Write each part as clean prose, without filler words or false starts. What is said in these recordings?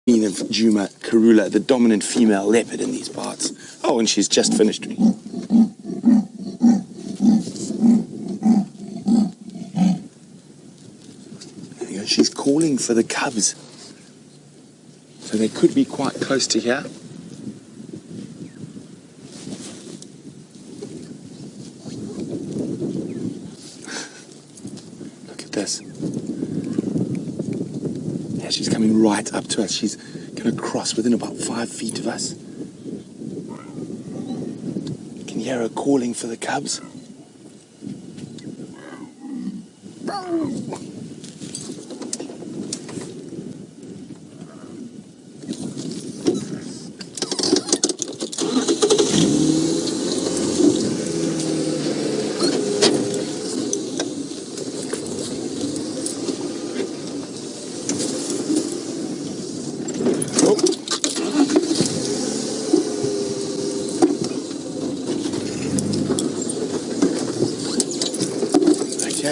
Queen of Djuma, Karula, the dominant female leopard in these parts. Oh, and she's just finished. There you go. She's calling for the cubs. So they could be quite close to here. Look at this. Yeah, she's coming right up to us. She's going to cross within about 5 feet of us. You can hear her calling for the cubs.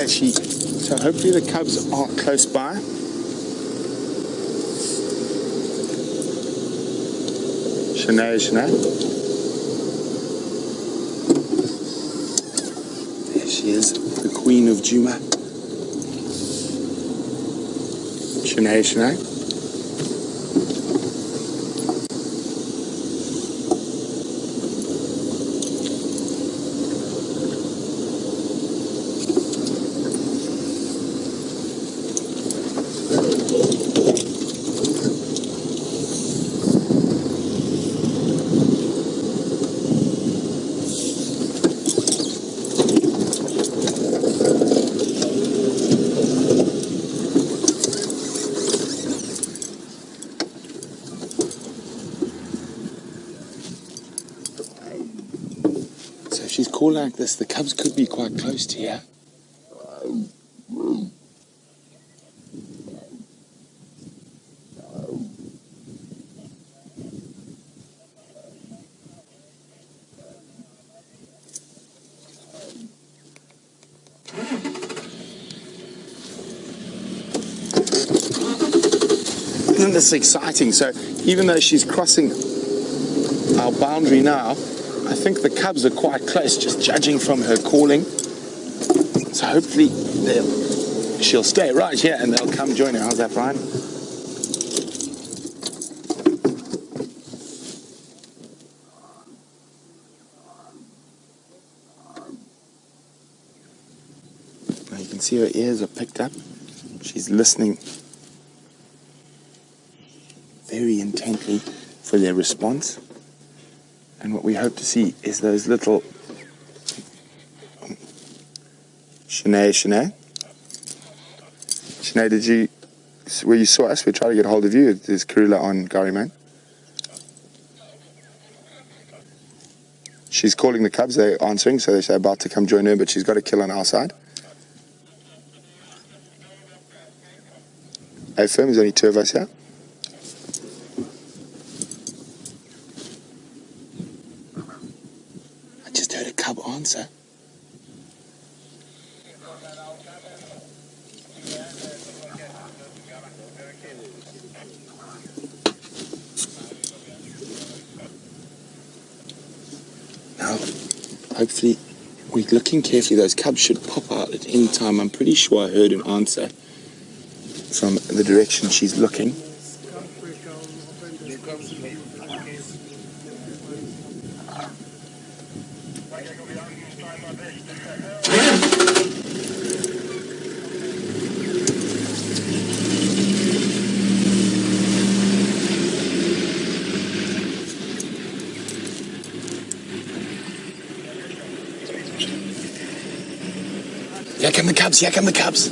So hopefully the cubs are close by. Shanae. There she is, the Queen of Djuma. Shanae. So if she's calling like this, the cubs could be quite close to here. Isn't this exciting? So even though she's crossing our boundary now, I think the cubs are quite close, just judging from her calling. So hopefully she'll stay right here and they'll come join her. How's that, Brian? Now you can see her ears are picked up. She's listening very intently for their response. And what we hope to see is those little Shanae, did you, where you saw us, we tried to get hold of you. There's Karula on Gary, man. She's calling the cubs, they're answering, so they're about to come join her, but she's got a kill on our side. Hey, firm, there's only 2 of us here. Heard a cub answer. Now, hopefully, we're looking carefully. Those cubs should pop out at any time. I'm pretty sure I heard an answer from the direction she's looking. Here come the cubs, here come the cubs.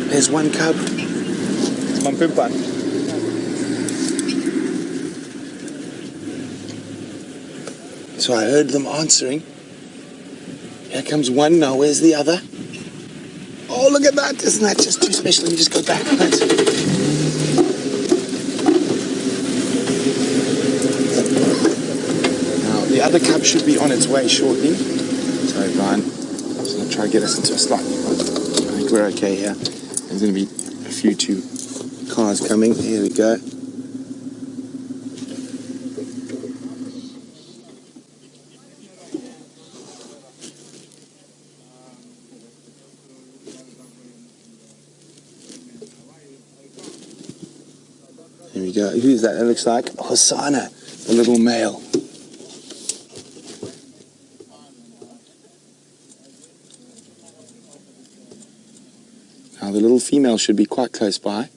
There's one cub. It's Mampimpa. So I heard them answering. Here comes one, now where's the other? Oh, look at that, isn't that just too special? Let me just go back a bit. The other cub should be on its way shortly. Sorry, Brian. I'm just going to try to get us into a slightly think we're okay here. There's going to be a few two cars coming. Here we go. Here we go. Who's that? That looks like Hosana, the little male. Now the little female should be quite close by,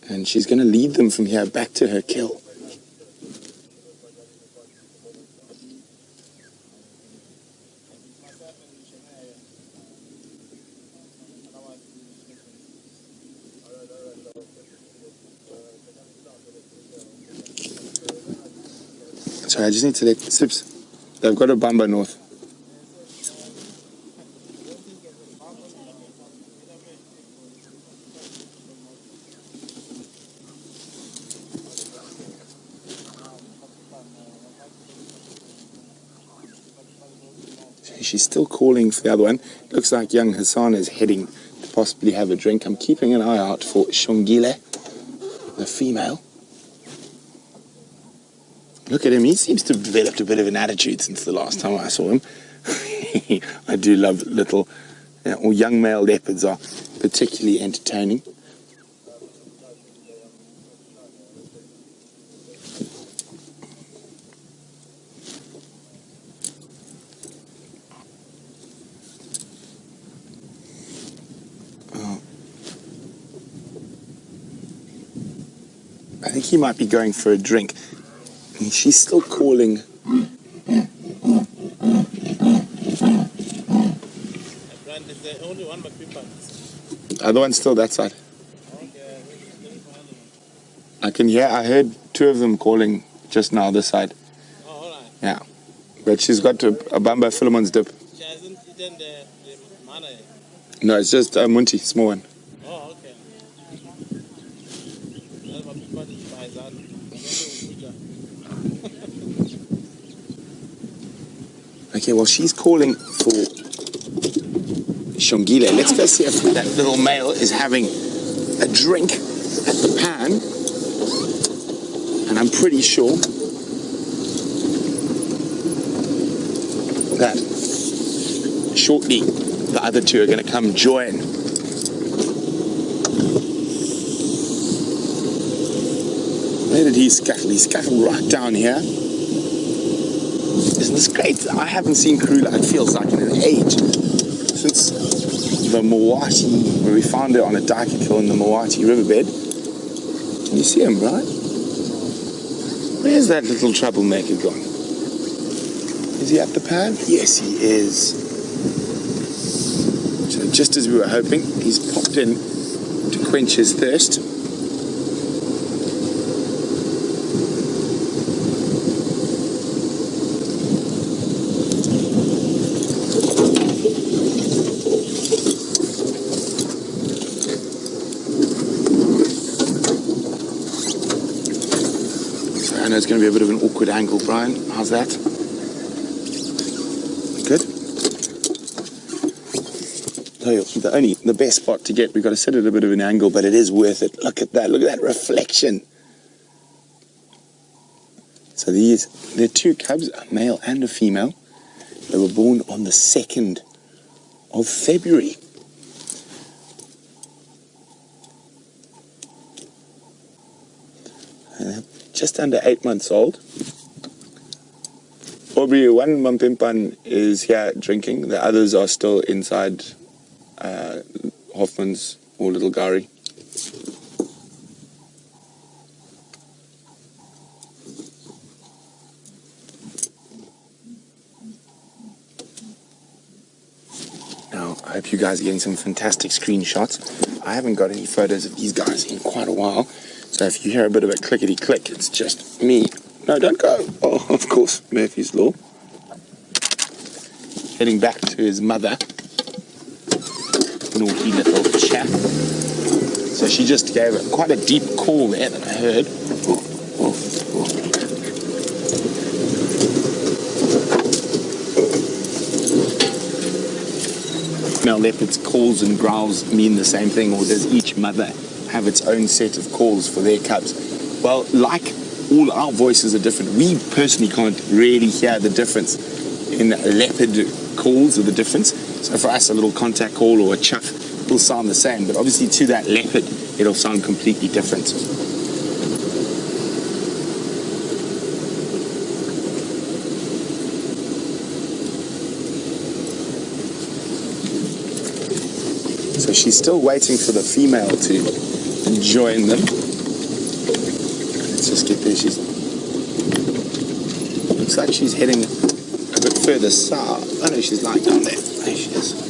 and she's going to lead them from here back to her kill. Sorry, I just need to let Sips. They've got a bumper north. She's still calling for the other one. Looks like young Hassan is heading to possibly have a drink. I'm keeping an eye out for Xongile, the female. Look at him. He seems to have developed a bit of an attitude since the last time I saw him. I do love little or young male leopards are particularly entertaining. I think he might be going for a drink. And she's still calling. Other one's still that side. I can hear. I heard two of them calling just now this side. Oh, all right. Yeah, but she's got a bamba Philemon's dip. She hasn't eaten the mana yet. No, it's just a munti, small one. Oh, okay. Okay, well, she's calling for Xongile. Let's go see if that little male is having a drink at the pan. And I'm pretty sure that shortly the other two are going to come join. Where did he scuttle? He scuttled right down here. Isn't this great? I haven't seen Karula, it feels like, in an age. Since the Mawati, where we found her on a daikakil in the Mawati riverbed. Can you see him, right? Where's that little troublemaker gone? Is he at the pad? Yes, he is. So just as we were hoping, he's popped in to quench his thirst. I know it's going to be a bit of an awkward angle, Brian. How's that? Good. So the best spot to get, we've got to set it at a bit of an angle, but it is worth it. Look at that. Look at that reflection. So there are two cubs, a male and a female. They were born on the 2nd of February. Just under 8 months old. Aubrey, one Mampimpan is here drinking. The others are still inside Hoffman's or Little Gari. Now, I hope you guys are getting some fantastic screenshots. I haven't got any photos of these guys in quite a while. So if you hear a bit of a clickety-click, it's just me. No, don't go. Oh, of course, Murphy's Law. Heading back to his mother. Naughty little chap. So she just gave quite a deep call there that I heard. female leopard's calls and growls mean the same thing, or does each mother have its own set of calls for their cubs? Well, like all our voices are different. We personally can't really hear the difference in leopard calls or the difference. So for us, a little contact call or a chuff will sound the same, but obviously to that leopard, it'll sound completely different. So she's still waiting for the female to join them. Let's just get there. She's looks like she's heading a bit further south. Oh no, she's lying down there. There she is.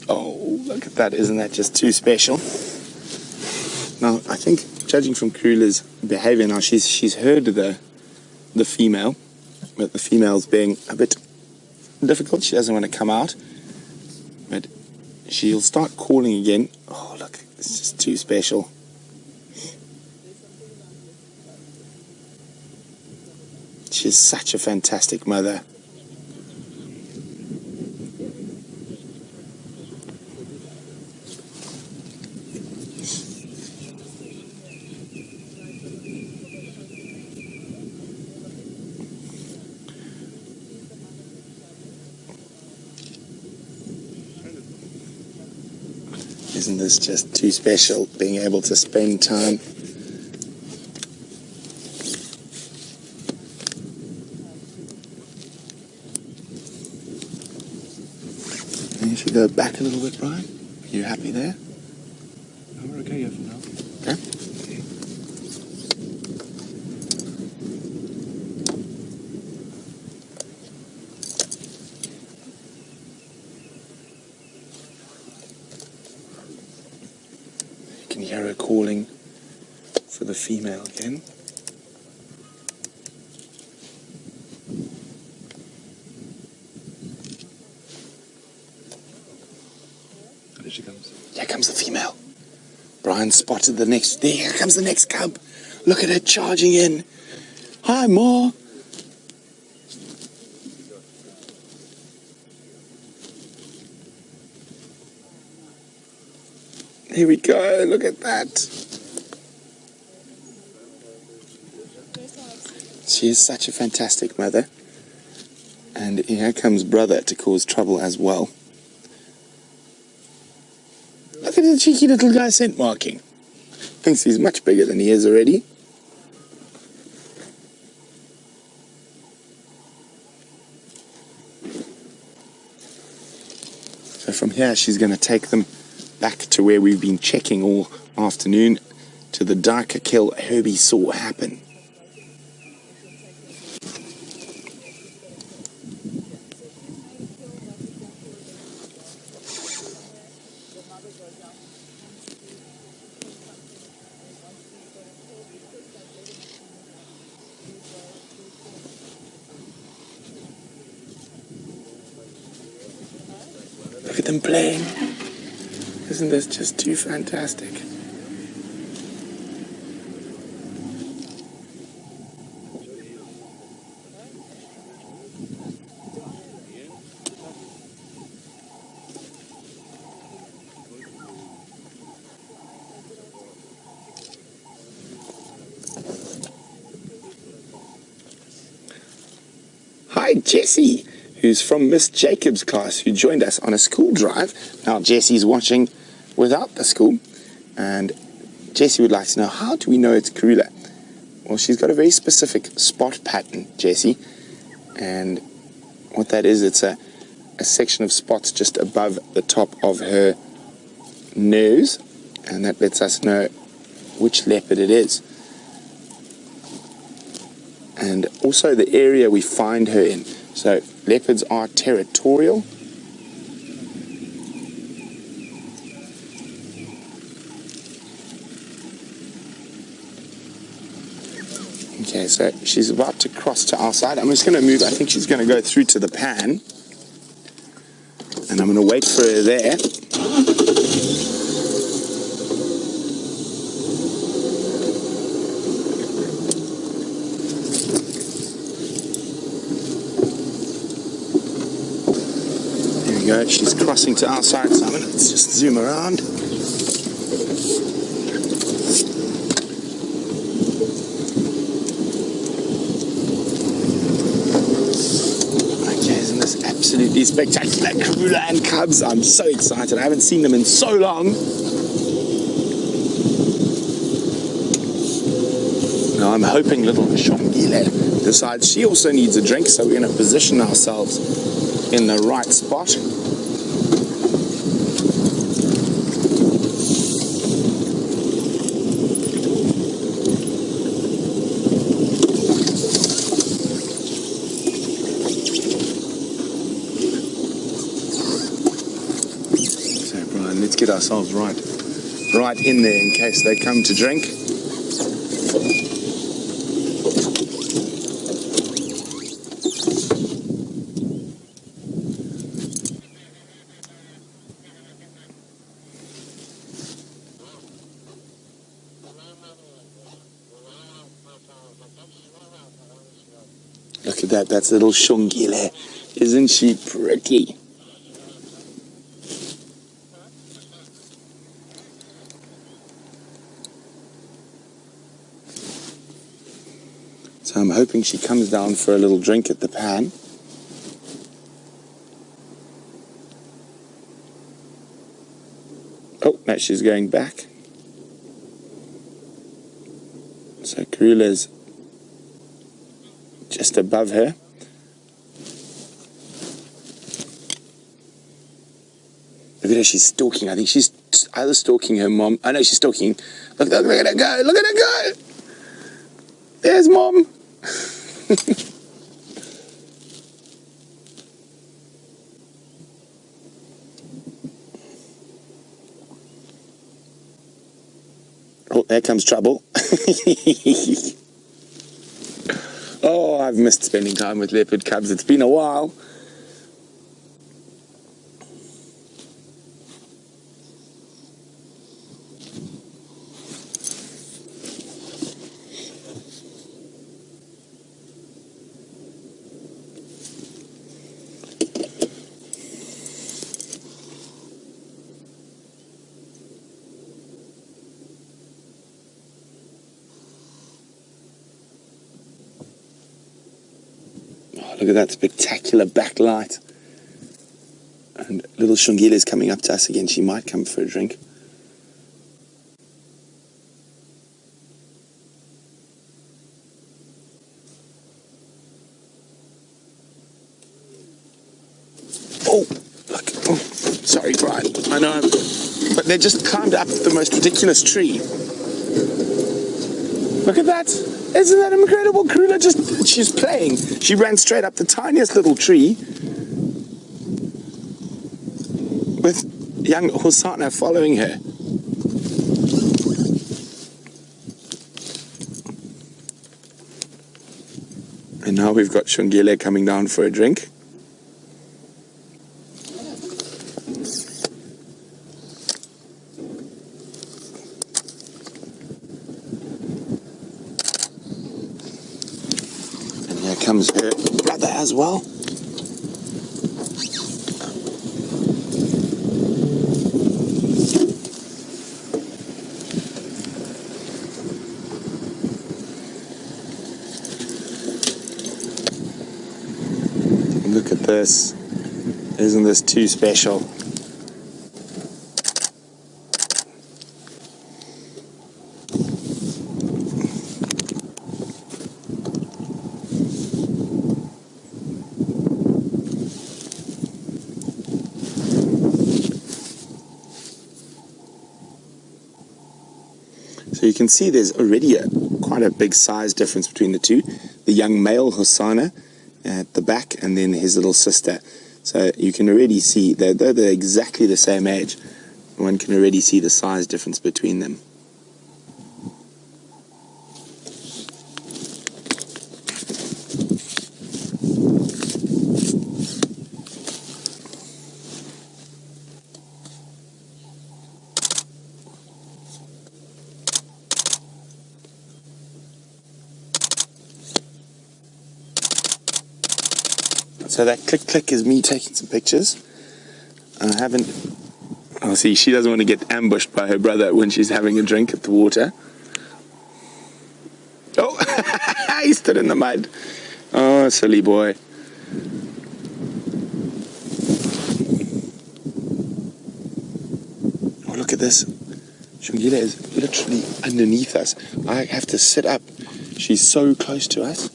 Oh, look at that. Isn't that just too special? Now, I think, judging from Karula's behavior now, she's heard the female, but the female's being a bit difficult. She doesn't want to come out, but she'll start calling again. Oh, look, it's just too special. She's such a fantastic mother. Isn't this just too special, being able to spend time? And you should go back a little bit, Brian. Are you happy there? No, we're okay here for now. Okay. You can hear her calling for the female again. There she comes. Here comes the female. Brian spotted the next. There, here comes the next cub. Look at her charging in. Hi, Ma. Here we go. Look at that. She is such a fantastic mother. And here comes brother to cause trouble as well. Look at the cheeky little guy scent marking. Thinks he's much bigger than he is already. So from here she's going to take them back to where we've been checking all afternoon, to the darker kill Herbie saw happen. Look at them playing. Isn't this just too fantastic? Hi, Jessie, who's from Miss Jacob's class, who joined us on a school drive. Now, Jessie's watching without the school, and Jessie would like to know, how do we know it's Karula? Well, she's got a very specific spot pattern, Jessie, and what that is, it's a section of spots just above the top of her nose, and that lets us know which leopard it is. And also the area we find her in. So leopards are territorial. Okay, so she's about to cross to our side. I'm just going to move. I think she's going to go through to the pan. And I'm going to wait for her there. There we go. She's crossing to our side, Simon. Let's just zoom around. Absolutely spectacular Karula and cubs. I'm so excited. I haven't seen them in so long. Now I'm hoping little Xongile decides she also needs a drink, so we're going to position ourselves in the right spot. Let's get ourselves right in there in case they come to drink. Look at that, that's little Xongile. Isn't she pretty? So I'm hoping she comes down for a little drink at the pan. Oh, now she's going back. So Karula's just above her. Look at her, she's stalking. I think she's either stalking her mom. I know she's stalking. Look at her go, look at her go! There's mom! Oh, there comes trouble. Oh, I've missed spending time with leopard cubs. It's been a while. Look at that spectacular backlight. And little Xongile is coming up to us again. She might come for a drink. Oh, look. Oh, sorry, Brian. I know. But they just climbed up the most ridiculous tree. Look at that. Isn't that incredible? Karula she's playing. She ran straight up the tiniest little tree with young Hosana following her. And now we've got Xongile coming down for a drink. Comes her brother as well. Look at this. Isn't this too special? So you can see there's already quite a big size difference between the two. The young male Hosana at the back and then his little sister. So you can already see, though they're exactly the same age, one can already see the size difference between them. So that click is me taking some pictures. I haven't... Oh, see, she doesn't want to get ambushed by her brother when she's having a drink at the water. Oh, he stood in the mud. Oh, silly boy. Oh, look at this. Xongile is literally underneath us. I have to sit up. She's so close to us.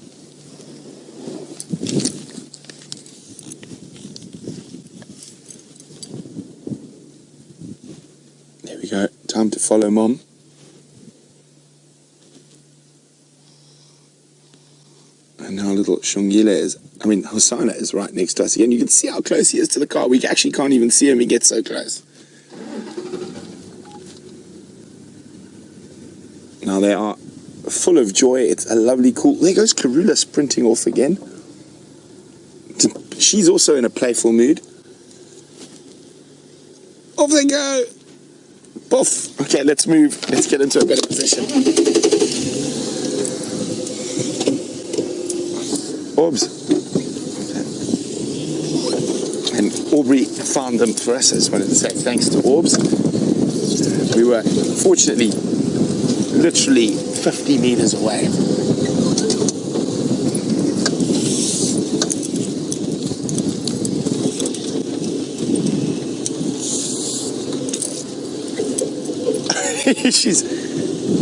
There we go. Time to follow Mom. And now little Hosana is right next to us again. You can see how close he is to the car. We actually can't even see him. He gets so close. Now they are full of joy. It's a lovely, cool... There goes Karula sprinting off again. She's also in a playful mood. Off they go. Poof. Okay, let's move. Let's get into a better position. Orbs. And Aubrey found them for us. I just wanted to say thanks to Orbs. We were fortunately literally 50 meters away. She's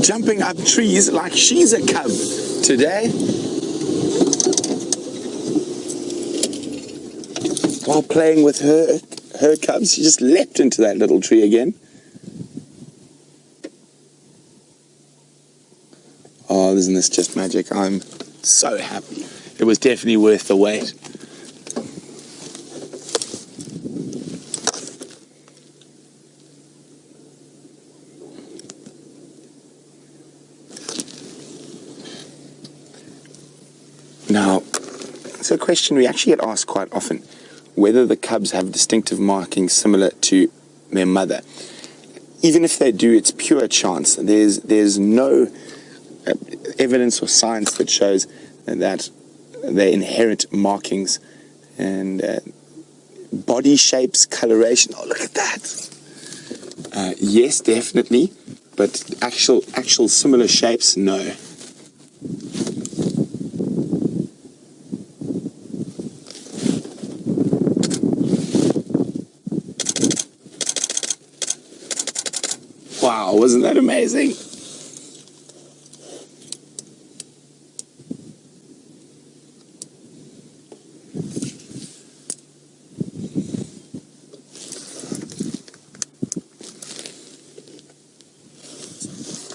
jumping up trees like she's a cub today. While playing with her cubs, she just leapt into that little tree again. Oh, isn't this just magic? I'm so happy. It was definitely worth the wait. Now, it's a question we actually get asked quite often, whether the cubs have distinctive markings similar to their mother. Even if they do, it's pure chance. There's no evidence or science that shows that they're inherent markings and body shapes, coloration. Oh, look at that. Yes, definitely, but actual similar shapes, no. Wow, wasn't that amazing?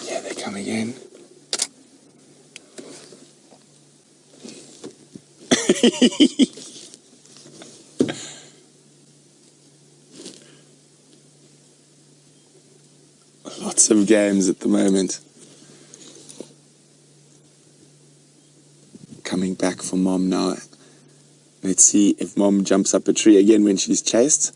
Yeah, they come again. Lots of games at the moment. Coming back for Mom now. Let's see if Mom jumps up a tree again when she's chased.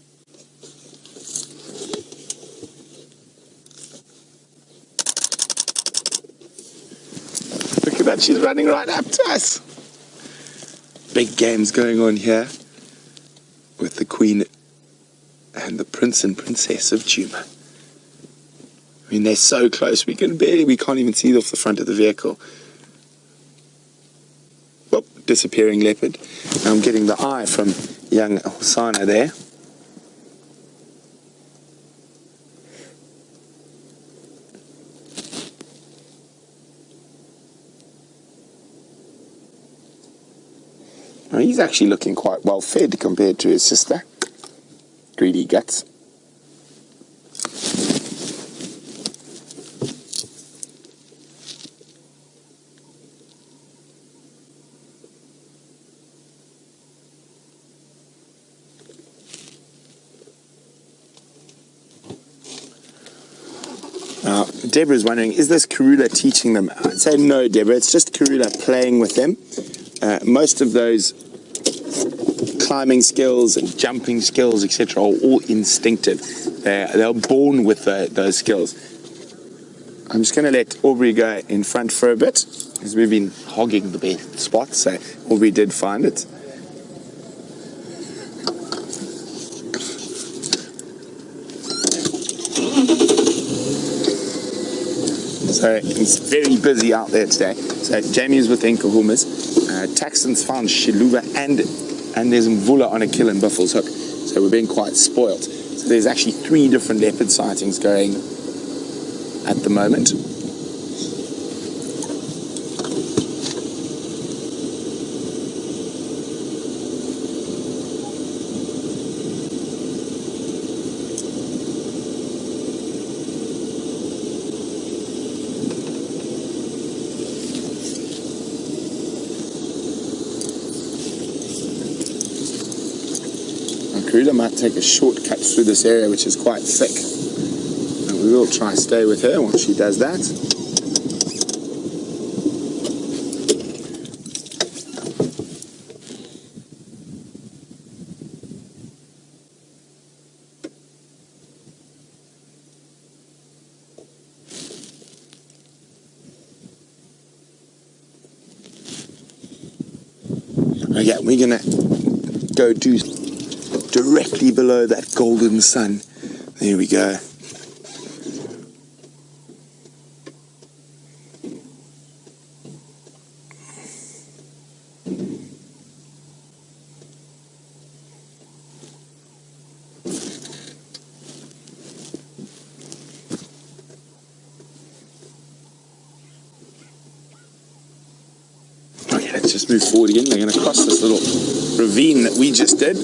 Look at that, she's running right up to us. Big games going on here with the Queen and the Prince and Princess of Djuma. I mean, they're so close, we can't even see off the front of the vehicle. Whoop, disappearing leopard. Now I'm getting the eye from young Hosana there. Now, he's actually looking quite well fed compared to his sister. Greedy guts. Now, Deborah's wondering, is this Karula teaching them? I'd say no, Deborah. It's just Karula playing with them. Most of those climbing skills and jumping skills, etc., are all instinctive. They're born with those skills. I'm just going to let Aubrey go in front for a bit, because we've been hogging the best spot, so Aubrey did find it. So it's very busy out there today. So Jamie is with Enkahumas. Taxton's found Shiluva and there's Mvula on a kill in Buffalo's Hook. So we're being quite spoiled. So there's actually 3 different leopard sightings going at the moment. Karula might take a shortcut through this area, which is quite thick. And we will try to stay with her once she does that. Okay, we're gonna go do directly below that golden sun. There we go. Okay, let's just move forward again. We're going to cross this little ravine that we just did.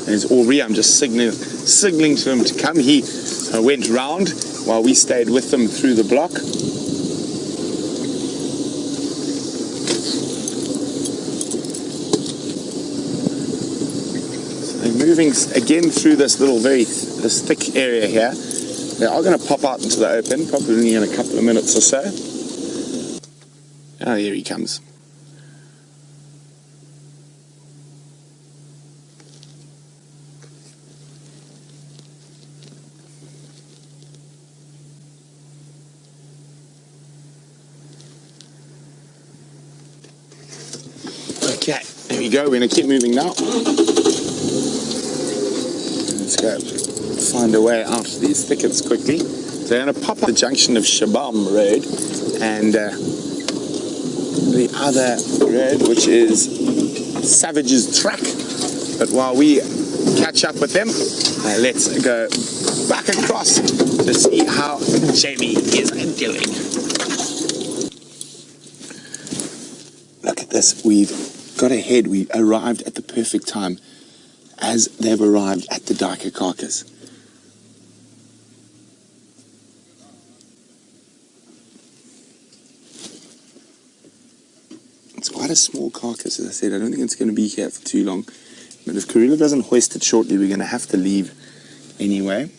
There's Aubrey. I'm just signaling to him to come. He went round while we stayed with them through the block. So they're moving again through this this thick area here. They are going to pop out into the open, probably in a couple of minutes or so. Oh, here he comes. Okay, there we go. We're going to keep moving now. Let's go find a way out of these thickets quickly. So we're going to pop up the junction of Shabam Road and the other road, which is Savage's Track. But while we catch up with them, let's go back across to see how Jamie is doing. Look at this. We've got ahead. We arrived at the perfect time as they've arrived at the Duiker carcass. It's quite a small carcass, as I said. I don't think it's going to be here for too long. But if Karula doesn't hoist it shortly, we're going to have to leave anyway.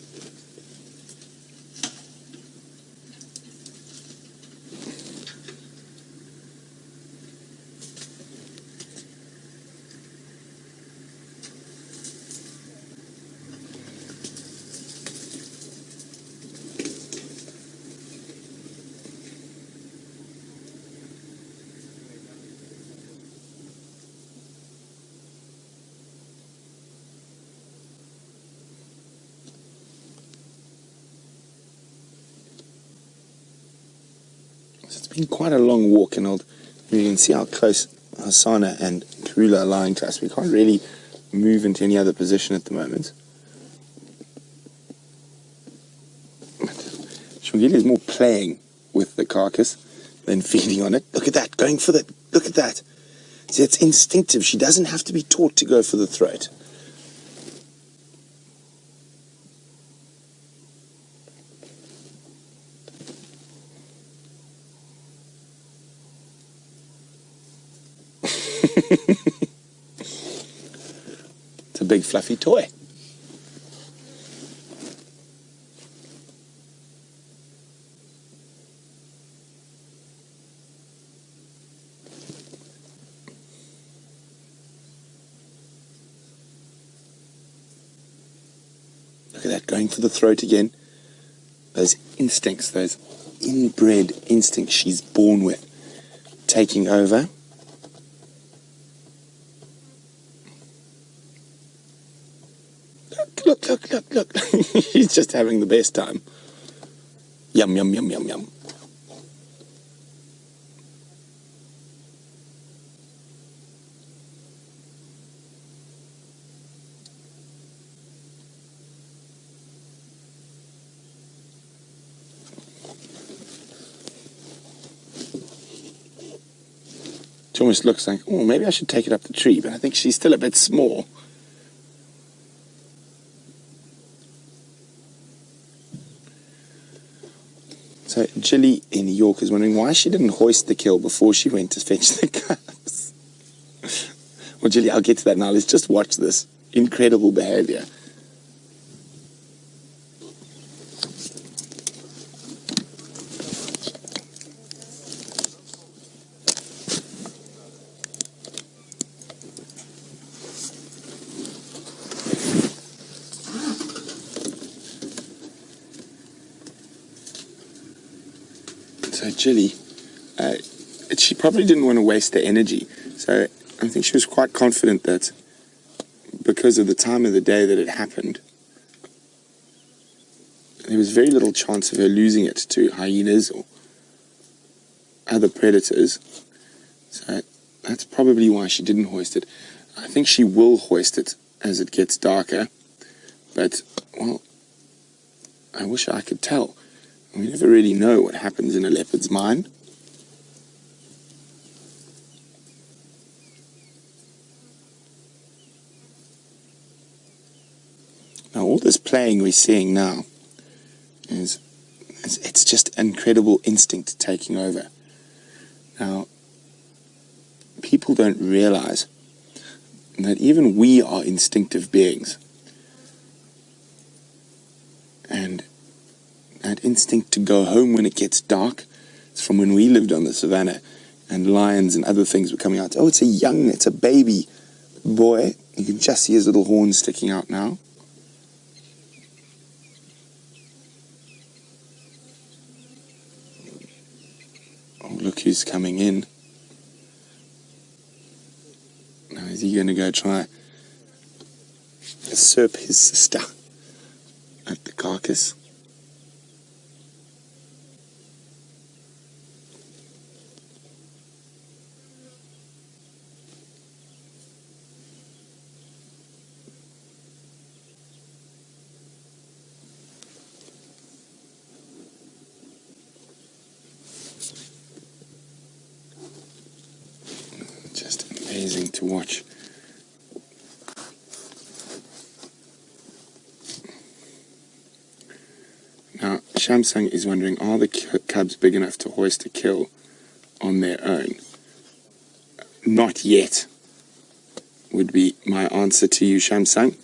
It's been quite a long walk, and you can see how close Hosana and Karula are lying to us. We can't really move into any other position at the moment. Xongile is more playing with the carcass than feeding on it. Look at that, going for the... Look at that. See, it's instinctive. She doesn't have to be taught to go for the throat. It's a big fluffy toy. Look at that, going for the throat again. Those instincts, those inbred instinct she's born with, taking over. Look. He's just having the best time. Yum, yum, yum, yum, yum. It almost looks like, oh, maybe I should take it up the tree, but I think she's still a bit small. So Jilly in New York is wondering why she didn't hoist the kill before she went to fetch the cubs. Well, Jilly, I'll get to that now. Let's just watch this incredible behavior. So Jilly, she probably didn't want to waste the energy. So I think she was quite confident that because of the time of the day that it happened, there was very little chance of her losing it to hyenas or other predators. So that's probably why she didn't hoist it. I think she will hoist it as it gets darker. But, well, I wish I could tell. We never really know what happens in a leopard's mind. Now, all this playing we're seeing now it's just incredible instinct taking over. Now, people don't realize that even we are instinctive beings. And that instinct to go home when it gets dark, it's from when we lived on the savannah and lions and other things were coming out. Oh, it's a baby boy. You can just see his little horns sticking out now. Oh, look who's coming in. Now, is he going to go try usurp his sister at the carcass? Just amazing to watch. Now, Shamsung is wondering, are the cubs big enough to hoist a kill on their own? Not yet, would be my answer to you, Shamsung.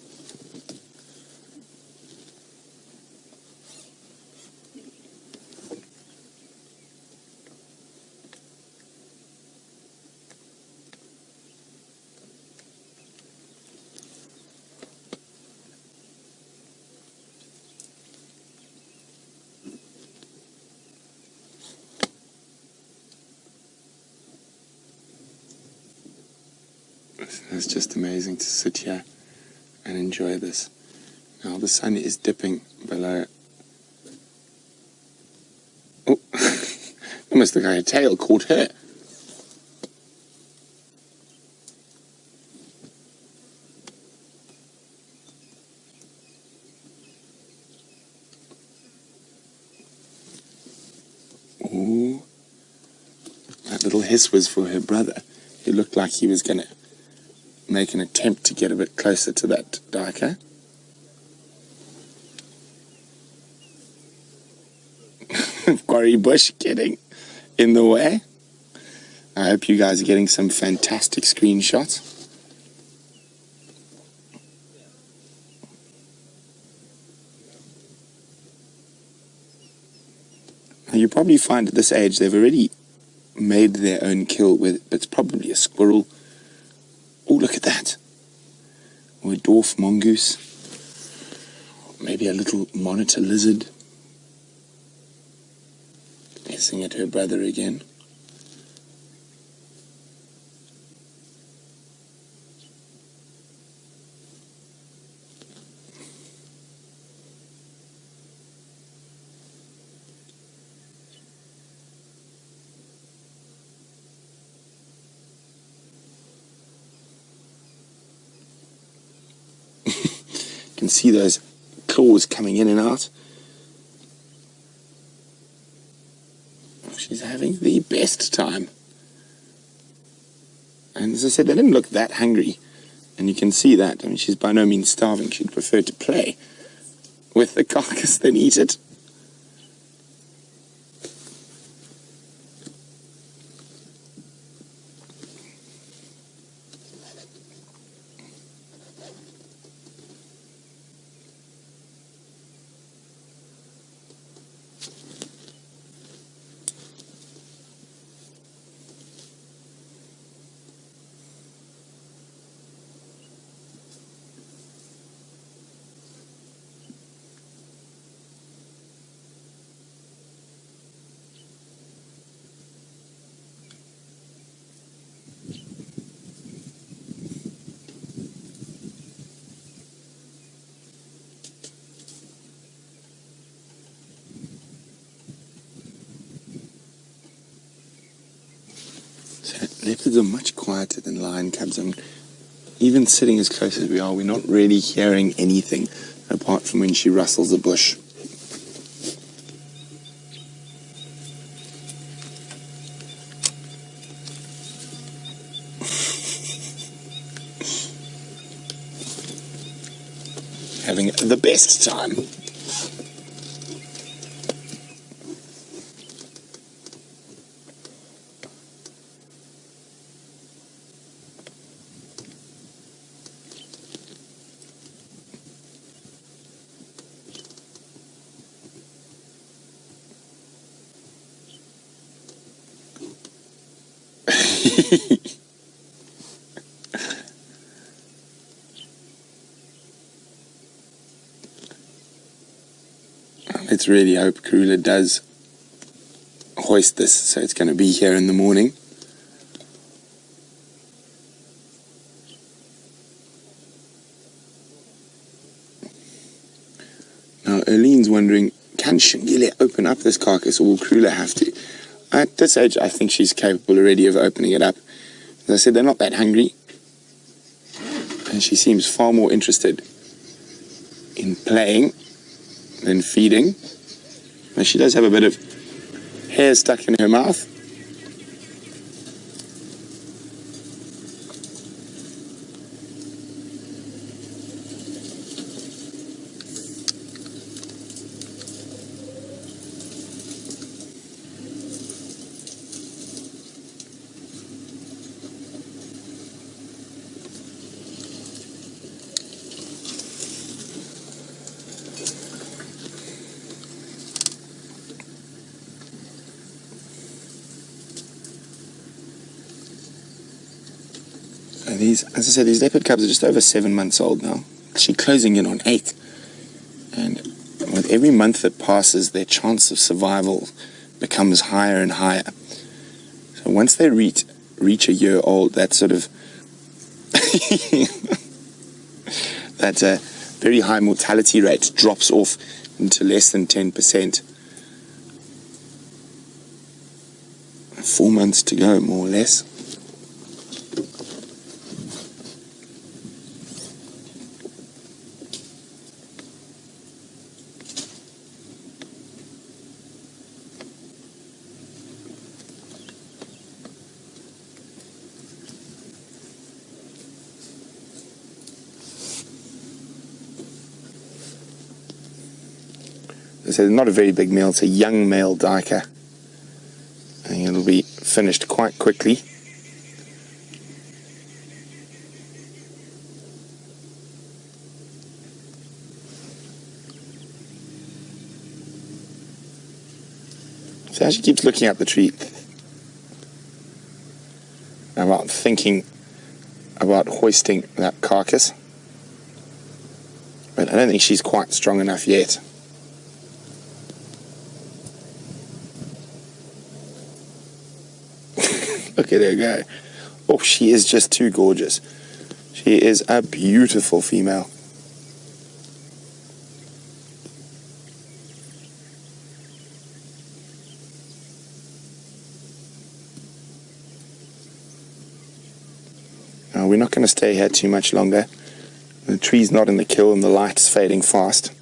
It's just amazing to sit here and enjoy this. Now the sun is dipping below. Oh, almost looked like a tail caught her. Oh, that little hiss was for her brother. He looked like he was going to make an attempt to get a bit closer to that duiker. Quarry bush getting in the way. I hope you guys are getting some fantastic screenshots. Now you probably find at this age they've already made their own kill with, but it's probably a squirrel. Oh, look at that. Or a dwarf mongoose. Maybe a little monitor lizard. hissing at her brother again. You can see those claws coming in and out. She's having the best time. And as I said, they didn't look that hungry. And you can see that. I mean, she's by no means starving. She'd prefer to play with the carcass than eat it. Leopards are much quieter than lion cubs. I mean, even sitting as close as we are, we're not really hearing anything apart from when she rustles a bush. Having the best time. Let's really hope Karula does hoist this, so it's going to be here in the morning. Now, Erlene's wondering, can Xongile open up this carcass, or will Karula have to? At this age, I think she's capable already of opening it up. As I said, they're not that hungry, and she seems far more interested in playing than feeding. Now, she does have a bit of hair stuck in her mouth. As I said, these leopard cubs are just over 7 months old now. Actually closing in on 8. And with every month that passes, their chance of survival becomes higher and higher. So once they reach a year old, that sort of that very high mortality rate drops off into less than 10%. 4 months to go, more or less. So it's not a very big male, it's a young male duiker. And it'll be finished quite quickly. So as she keeps looking up the tree, about thinking about hoisting that carcass. But I don't think she's quite strong enough yet. Look at her go. Oh, she is just too gorgeous. She is a beautiful female. Now, we're not going to stay here too much longer. The tree's not in the kill and the light is fading fast.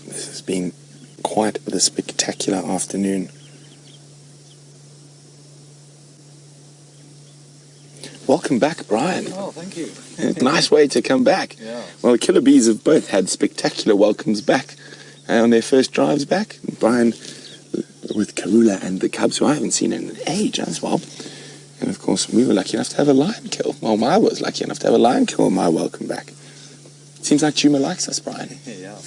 This has been quite the spectacular afternoon. Welcome back, Brian. Oh, thank you. Nice way to come back. Yeah. Well, the killer bees have both had spectacular welcomes back on their first drives back. Brian with Karula and the cubs, who I haven't seen in an age as well. And of course, we were lucky enough to have a lion kill. Well, I was lucky enough to have a lion kill on my welcome back. Seems like Djuma likes us, Brian. Yeah.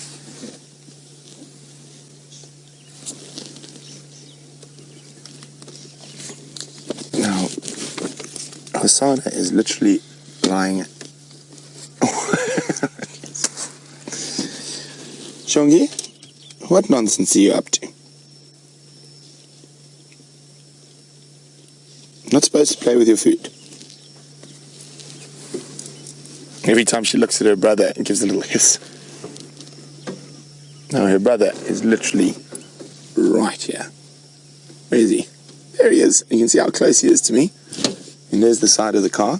Now, Hosana is literally lying. Xongile, what nonsense are you up to? Not supposed to play with your food. Every time she looks at her brother and gives a little hiss. Now her brother is literally right here. Where is he? There he is. You can see how close he is to me. And there's the side of the car.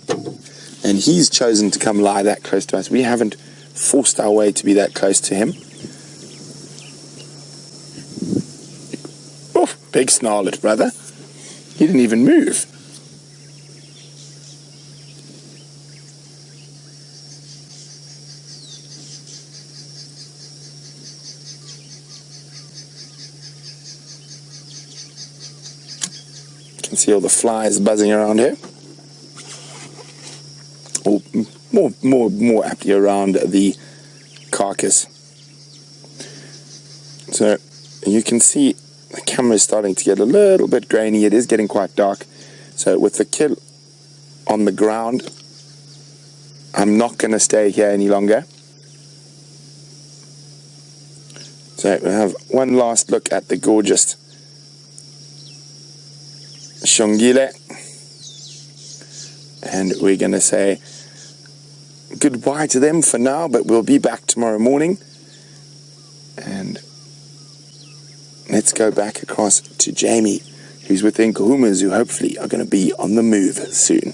And he's chosen to come lie that close to us. We haven't forced our way to be that close to him. Oh, big snarl at brother. He didn't even move. You can see all the flies buzzing around here. Or more aptly around the carcass. So you can see the camera is starting to get a little bit grainy. It is getting quite dark. So with the kill on the ground, I'm not going to stay here any longer. So we'll have one last look at the gorgeous Xongile. And we're going to say goodbye to them for now, but we'll be back tomorrow morning. And let's go back across to Jamie, who's with the Nkahumas, who hopefully are going to be on the move soon.